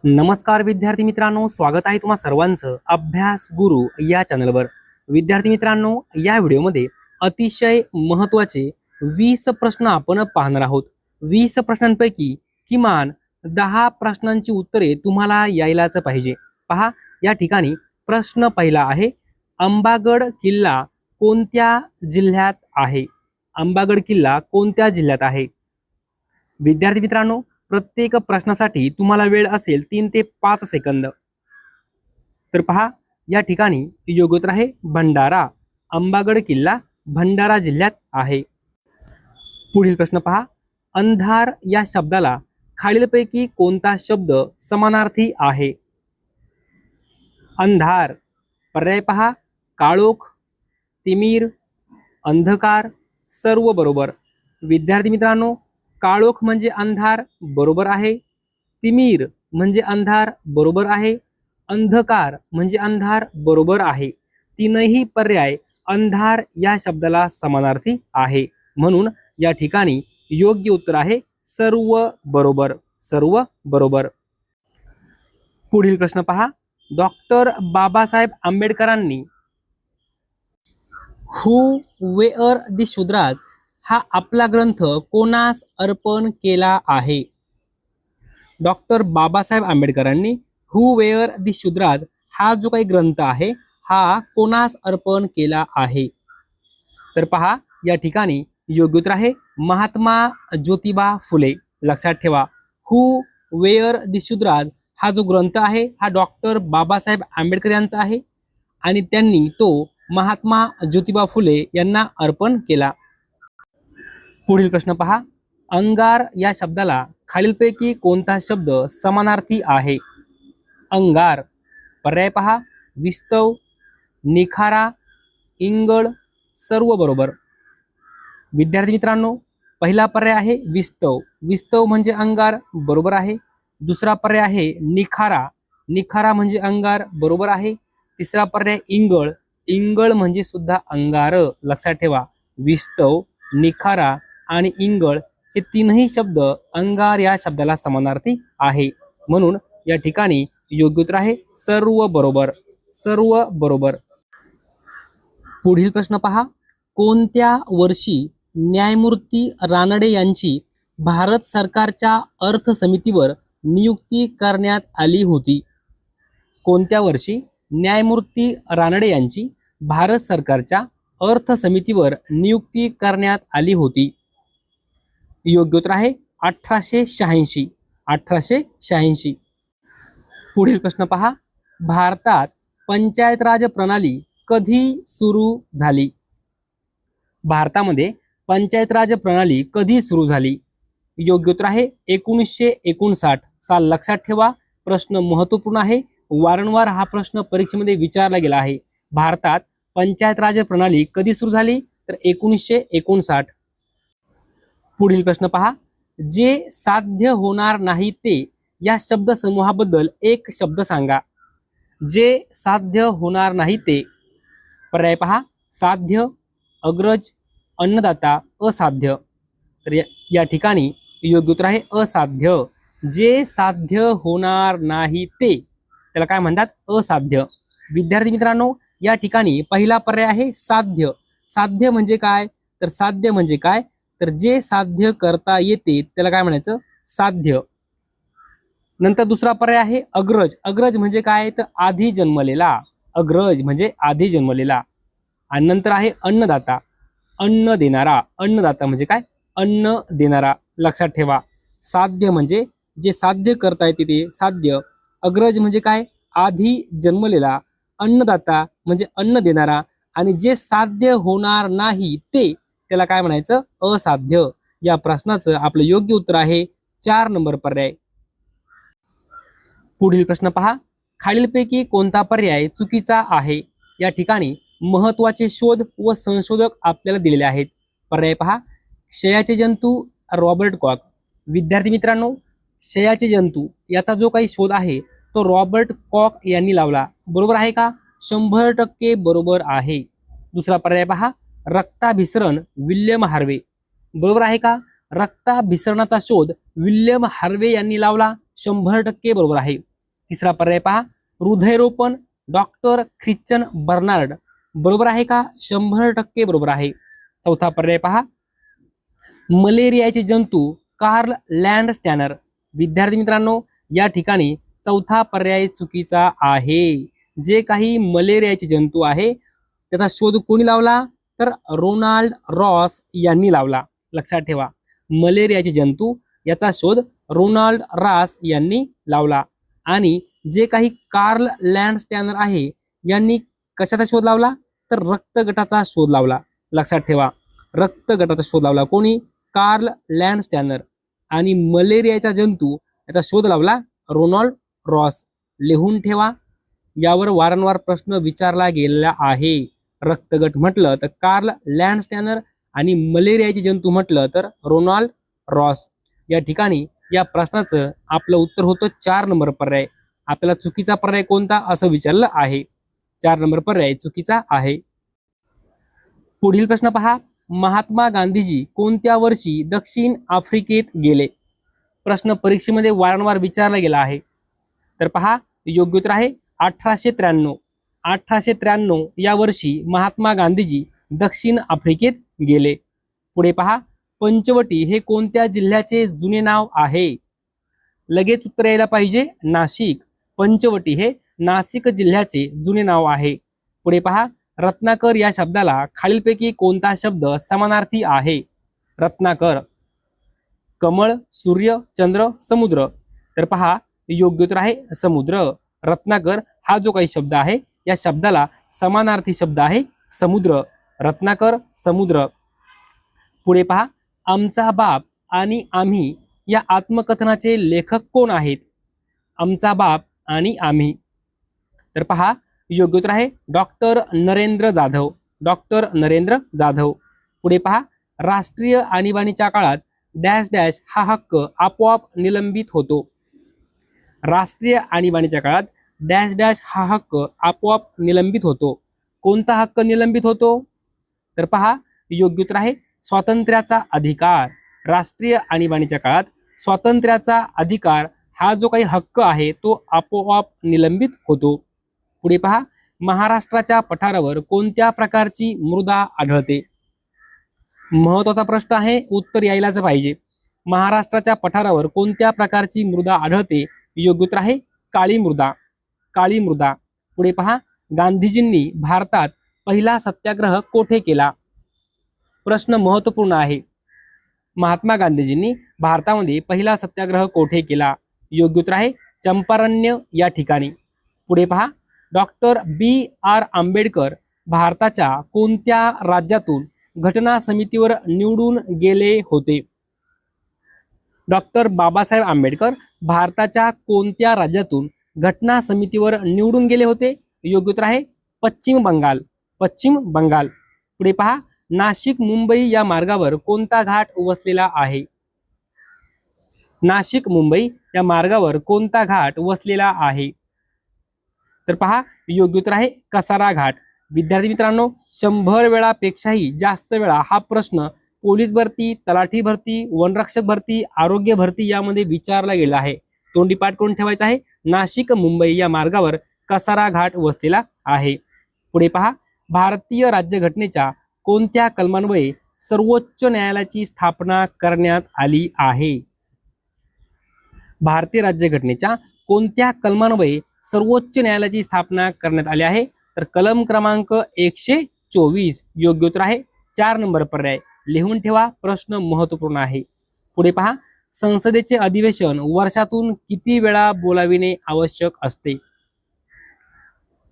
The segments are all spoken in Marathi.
नमस्कार विद्यार्थी मित्रांनो, स्वागत आहे तुम्हा सर्वांचं अभ्यास गुरु या चॅनलवर। विद्यार्थी मित्रांनो, या व्हिडिओमध्ये अतिशय महत्त्वाचे 20 प्रश्न आपण पाहणार आहोत। 20 प्रश्नांपैकी किमान 10 प्रश्नांची उत्तरे तुम्हाला यायलाच पाहिजे। पहा, या ठिकाणी प्रश्न पहिला आहे, अंबागड किल्ला कोणत्या जिल्ह्यात आहे? अंबागड किल्ला कोणत्या जिल्ह्यात आहे? विद्यार्थी मित्रांनो, प्रत्येक प्रश्नासाठी तुम्हाला वेळ असेल 3 ते 5 सेकंद। तर पहा, या ठिकाणी योग्य उत्तर आहे भंडारा। अंबागड किल्ला भंडारा जिल्ह्यात आहे। पुढील प्रश्न पहा, अंधार या शब्दाला खालीलपैकी कोणता शब्द समानार्थी आहे? अंधार, पर्याय पहा, काळोख, तिमिर, अंधकार, सर्व बरोबर। विद्यार्थी मित्रांनो, काळोख म्हणजे अंधार, बरोबर आहे। तिमिर म्हणजे अंधार, बरोबर आहे। अंधकार म्हणजे अंधार, बरोबर आहे। तीनही पर्याय अंधार या शब्दाला समानार्थी आहे, म्हणून या ठिकाणी योग्य उत्तर आहे सर्व बरोबर, सर्व बरोबर। पुढील प्रश्न पहा, डॉक्टर बाबासाहेब आंबेडकरांनी हू वेअर द शूद्राज हा आपला ग्रंथ कोणास अर्पण केला आहे? डॉक्टर बाबासाहेब आंबेडकरांनी हू वेअर द शूद्राज हा जो काही ग्रंथ आहे हा कोणास अर्पण केला आहे? तर पहा, या ठिकाणी योग्य उत्तर आहे महात्मा ज्योतिबा फुले। लक्षात ठेवा, हू वेअर द शूद्राज हा जो ग्रंथ आहे हा डॉक्टर बाबासाहेब आंबेडकर यांचा आहे आणि त्यांनी तो महात्मा ज्योतिबा फुले यांना अर्पण केला। पुढील प्रश्न पहा, अंगार या शब्दाला खालीलपैकी कोणता शब्द समानार्थी आहे? अंगार, पर्याय पहा, विस्तव, निखारा, इंगळ, सर्व बरोबर। विद्यार्थी मित्रांनो, पहिला पर्याय आहे विस्तव। विस्तव म्हणजे अंगार, बरोबर आहे। दुसरा पर्याय आहे निखारा। निखारा म्हणजे अंगार, बरोबर आहे। तिसरा पर्याय इंगळ। इंगळ म्हणजे सुद्धा अंगार। लक्षात ठेवा, विस्तव, निखारा आणि इंगळ हे तीनही शब्द अंगार या शब्दाला समानार्थी आहे, म्हणून या ठिकाणी योग्य उत्तर आहे सर्व बरोबर, सर्व बरोबर। पुढील प्रश्न पहा, कोणत्या वर्षी न्यायमूर्ती रानडे यांची भारत सरकारच्या अर्थ समितीवर नियुक्ती करण्यात आली होती? कोणत्या वर्षी न्यायमूर्ती रानडे यांची भारत सरकारच्या अर्थ समितीवर नियुक्ती करण्यात आली होती? योग्य उत्तर आहे 1886। 1886। पुढील प्रश्न पहा, भारतात पंचायत राज प्रणाली कधी सुरू झाली? भारतामध्ये पंचायत राज प्रणाली कधी सुरू झाली? योग्य उत्तर आहे 1959 साल। लक्षात ठेवा, प्रश्न महत्त्वपूर्ण आहे, वारंवार हा प्रश्न परीक्षेमध्ये विचारला गेला आहे। भारतात पंचायत राज प्रणाली कधी सुरू झाली? तर 1959। पुढील प्रश्न पहा, जे साध्य होणार नाही ते या शब्दसमूहाबद्दल एक शब्द सांगा। जे साध्य होणार नाही ते, पर्याय पहा, साध्य, अग्रज, अन्नदाता, असाध्य। तर या ठिकाणी योग्य उत्तर आहे असाध्य। जे साध्य होणार नाही ते त्याला काय म्हणतात? असाध्य। विद्यार्थी मित्रांनो, या ठिकाणी पहिला पर्याय आहे साध्य। साध्य म्हणजे काय? तर साध्य म्हणजे काय, तर जे साध्य करता येते त्याला काय म्हणायचं? साध्य। नंतर दुसरा पर्याय आहे अग्रज। अग्रज म्हणजे काय? तर आधी जन्मलेला। अग्रज म्हणजे आधी जन्मलेला। आणि नंतर आहे अन्नदाता, अन्न देणारा। अन्नदाता म्हणजे काय? अन्न देणारा। लक्षात ठेवा, साध्य म्हणजे जे साध्य करता येते ते साध्य। अग्रज म्हणजे काय? आधी जन्मलेला। अन्नदाता म्हणजे अन्न देणारा, आणि जे साध्य होणार नाही ते त्याला काय म्हणायचं? असाध्य। या प्रश्नाचं आपलं योग्य उत्तर आहे 4 नंबर पर्याय। पुढील प्रश्न पहा, खालीलपैकी कोणता पर्याय चुकीचा आहे? या ठिकाणी महत्त्वाचे शोध व संशोधक आपल्याला दिलेले आहेत। पर्याय पहा, क्षयाचे जंतू, रॉबर्ट कॉक। विद्यार्थी मित्रांनो, क्षयाचे जंतू याचा जो काही शोध आहे तो रॉबर्ट कॉक यांनी लावला, बरोबर आहे का? 100% बरोबर आहे। दुसरा पर्याय पहा, रक्ताभिसरण, विल्यम हार्वे। बरोबर आहे का? रक्ताभिसरणाचा शोध विल्यम हार्वे यांनी लावला, 100% बरोबर आहे। तिसरा पर्याय पहा, हृदयरोपण डॉक्टर ख्रिश्चन बर्नार्ड. बरोबर आहे का? 100% बरोबर आहे. चौथा पर्याय पहा, मलेरियाचे जंतू कार्ल लँडस्टॅनर. विद्यार्थी मित्रांनो, या ठिकाणी चौथा पर्याय चुकीचा आहे. जे काही मलेरियाचे जंतू आहे त्याचा शोध कोणी लावला? तर रोनाल्ड रॉस यांनी लावला. लक्षात ठेवा, मलेरियाचे जंतू याचा शोध रोनाल्ड रॉस यांनी लावला. आणि जे काही कार्ल लँडस्टॅनर आहे यांनी कशाचा शोध लावला? तर रक्तगटाचा शोध लावला. लक्षात ठेवा, रक्तगटाचा शोध लावला कोणी? कार्ल लँडस्टॅनर. आणि मलेरियाचा जंतू याचा शोध लावला रोनाल्ड रॉस. लिहून ठेवा, यावर वारंवार प्रश्न विचारला गेलेला आहे. रक्तगट म्हटलं तर कार्ल लँडस्टॅनर आणि मलेरियाचे जंतू म्हटलं तर रोनाल्ड रॉस. या ठिकाणी या प्रश्नाचं आपलं उत्तर होतं 4 नंबर पर्याय. आपल्याला चुकीचा पर्याय कोणता असं विचारलं आहे. 4 नंबर पर्याय चुकीचा आहे. पुढील प्रश्न पहा, महात्मा गांधीजी कोणत्या वर्षी दक्षिण आफ्रिकेत गेले? प्रश्न परीक्षेमध्ये वारंवार विचारला गेला आहे. तर पहा, योग्य उत्तर आहे 1893. 1893 या वर्षी महात्मा गांधीजी दक्षिण आफ्रिकेत गेले. पुढे पहा, पंचवटी हे कोणत्या जिल्ह्याचे जुने नाव आहे? लगेच उत्तर यायला पाहिजे, नाशिक. पंचवटी हे नाशिक जिल्ह्याचे जुने नाव आहे. पुढे पहा, रत्नाकर या शब्दाला खालीलपैकी कोणता शब्द समानार्थी आहे? रत्नाकर, कमळ, सूर्य, चंद्र, समुद्र. तर पहा, योग्य उत्तर आहे समुद्र. रत्नाकर हा जो काही शब्द आहे या शब्दाला समानार्थी शब्द आहे समुद्र. रत्नाकर, समुद्र. पुढे पहा, आमचा बाप आणि आम्ही या आत्मकथनाचे लेखक कोण आहेत? आमचा बाप आणि आम्ही. तर पहा, योग्य उत्तर आहे डॉक्टर नरेंद्र जाधव. डॉक्टर नरेंद्र जाधव. पुढे पहा, राष्ट्रीय आणीबाणीच्या काळात डॅश डॅश हा हक्क आपोआप निलंबित होतो. राष्ट्रीय आणीबाणीच्या काळात डॅश डॅश हा हक्क आपोआप निलंबित होतो. कोणता हक्क निलंबित होतो? तर पहा, योग्य उत्तर आहे स्वातंत्र्याचा अधिकार. राष्ट्रीय आणीबाणीच्या काळात स्वातंत्र्याचा अधिकार हा जो काही हक्क आहे तो आपोआप निलंबित होतो. पुढे पहा, महाराष्ट्राच्या पठारावर कोणत्या प्रकारची मृदा आढळते? महत्वाचा प्रश्न आहे, उत्तर यायलाच पाहिजे. महाराष्ट्राच्या पठारावर कोणत्या प्रकारची मृदा आढळते? योग्य उत्तर आहे काळी मृदा. काळी मृदा. पुढे पहा, गांधीजींनी भारतात पहिला सत्याग्रह कोठे केला? प्रश्न महत्वपूर्ण आहे. महात्मा गांधीजींनी भारतामध्ये पहिला सत्याग्रह कोठे केला? योग्य उत्तर आहे चंपारण्य या ठिकाणी. पुढे पहा, डॉक्टर B.R. आंबेडकर भारताच्या कोणत्या राज्यातून घटना समितीवर निवडून गेले होते? डॉक्टर बाबासाहेब आंबेडकर भारताच्या कोणत्या राज्यातून घटना समितीवर निवडून गेले होते? योग्य उत्तर आहे पश्चिम बंगाल. पश्चिम बंगाल. पुढे पहा, नाशिक मुंबई या मार्गावर कोणता घाट वसलेला आहे? नाशिक मुंबई या मार्गावर कोणता घाट वसलेला आहे? तर पहा, योग्य उत्तर आहे कसारा घाट. विद्यार्थी मित्रांनो, 100 वेळापेक्षाही जास्त वेळा हा प्रश्न पोलीस भरती, तलाठी भरती, वनरक्षक भरती, आरोग्य भरती यामध्ये विचारला गेला आहे. तोंडी पाठ करून ठेवायचा आहे. नाशिक मुंबई या मार्गावर कसारा घाट वसलेला आहे. पुढे पहा, भारतीय राज्यघटनेच्या कोणत्या कलमान्वये सर्वोच्च न्यायालयाची स्थापना करण्यात आली आहे? भारतीय राज्यघटनेच्या कोणत्या कलमान्वये सर्वोच्च न्यायालयाची स्थापना करण्यात आली आहे? तर कलम क्रमांक 124. योग्य उत्तर आहे 4 नंबर पर्याय. लिहून ठेवा, प्रश्न महत्वपूर्ण आहे. पुढे पहा, संसदेचे अधिवेशन वर्षातून किती वेळा बोलाविणे आवश्यक असते?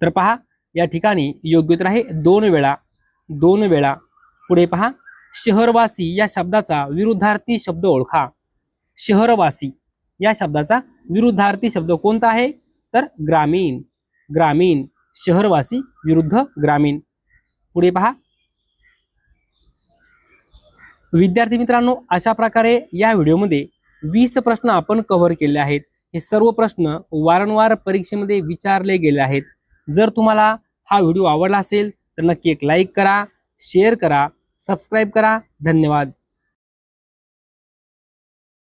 तर पहा, या ठिकाणी योग्य उत्तर आहे 2 वेळा. 2 वेळा. पुढे पहा, शहरवासी या शब्दाचा विरुद्धार्थी शब्द ओळखा. शहरवासी या शब्दाचा विरुद्धार्थी शब्द कोणता आहे? तर ग्रामीण. ग्रामीण. शहरवासी विरुद्ध ग्रामीण. पुढे पहा, विद्यार्थी मित्रांनो, अशा प्रकारे या व्हिडिओमध्ये 20 प्रश्न आपण कव्हर केले आहेत. हे सर्व प्रश्न वारंवार परीक्षेमध्ये विचारले गेले आहेत. जर तुम्हाला हा व्हिडिओ आवडला असेल तर नक्की एक लाईक करा, शेअर करा, सबस्क्राईब करा. धन्यवाद.